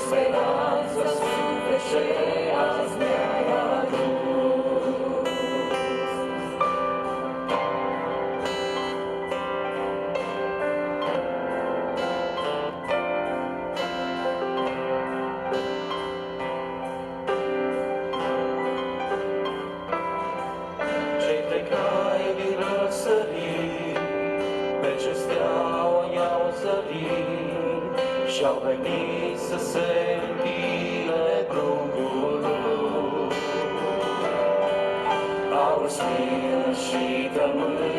speranță suflece azi mi-ai adus. Cei trei cai din răsărit, pe ce steaua i-au zărit, și-au venit să se închine pruncul lui. Au răsmină și tămâie,